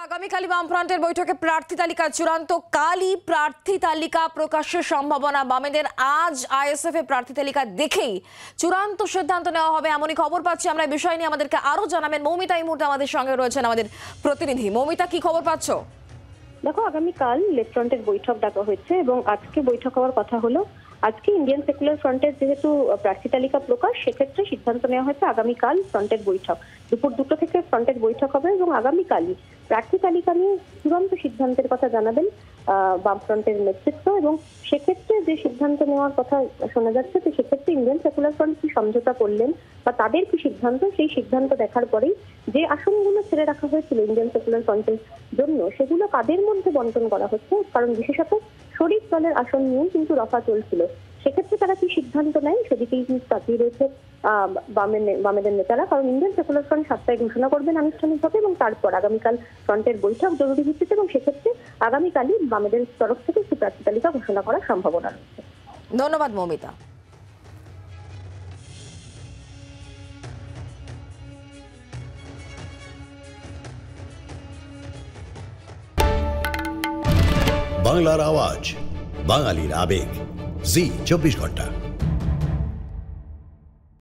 আগামীকালই বামফ্রন্টের বৈঠকে প্রার্থী তালিকা চূড়ান্ত। কালই প্রার্থী তালিকা প্রকাশের সম্ভাবনা। বামেদের আজ আইএসএফ এর প্রার্থী তালিকা দেখেই চূড়ান্ত সিদ্ধান্ত নেওয়া হবে এমনই খবর পাচ্ছি আমরা। এই বিষয় নিয়ে আমাদেরকে আরো জানাবেন মৌমিতা। এই মুহূর্তে আমাদের সঙ্গে রয়েছেন আমাদের প্রতিনিধি মৌমিতা। কি খবর পাচ্ছ? দেখো, আগামীকাল লেফট ফ্রন্টের বৈঠক ডাকা হয়েছে এবং আজকে বৈঠক হওয়ার কথা হলো। আজকে ইন্ডিয়ান সেকুলার ফ্রন্টের যেহেতু প্রার্থী তালিকা প্রকাশ, সেক্ষেত্রে সিদ্ধান্ত নেওয়া হয়েছে আগামীকাল ফ্রন্টের বৈঠক দুপুর 2টো থেকে ফ্রন্টের বৈঠক হবে এবং আগামীকালই প্রার্থী তালিকা নিয়ে চূড়ান্ত সিদ্ধান্তের কথা জানাবেন বামফ্রন্টের নেতৃত্ব। এবং সেক্ষেত্রে যে সিদ্ধান্ত নেওয়ার কথা শোনা যাচ্ছে, তো সেক্ষেত্রে ইন্ডিয়ান সেকুলার ফ্রন্ট কি সমঝোতা করলেন বা তাদের কি সিদ্ধান্ত, সেই সিদ্ধান্ত দেখার পরেই যে আসনগুলো ছেড়ে রাখা হয়েছিল ইন্ডিয়ান সেকুলার ফ্রন্টের জন্য, সেগুলো কাদের মধ্যে বন্টন করা হচ্ছে। কারণ বিশেষত শরিক দলের আসন নিয়েও কিন্তু রফা চলছিল। সেক্ষেত্রে তারা কি সিদ্ধান্ত নেয় সেদিকেই কিন্তু তাকিয়ে রয়েছে বামেদের নেতারা। কারণ ইন্ডিয়ান সেকুলার ফ্রন্ট 7টায় ঘোষণা করবেন আনুষ্ঠানিকভাবে এবং তারপর আগামীকাল ফ্রন্টের বৈঠক জরুরি ভিত্তিতে, এবং সেক্ষেত্রে আগামীকালই বামেদের তরফ থেকে একটি প্রার্থী তালিকা ঘোষণা করার সম্ভাবনা রয়েছে। ধন্যবাদ মৌমিতা। বাংলার আওয়াজ, বাঙালির আবেগ, জি 24 ঘন্টা।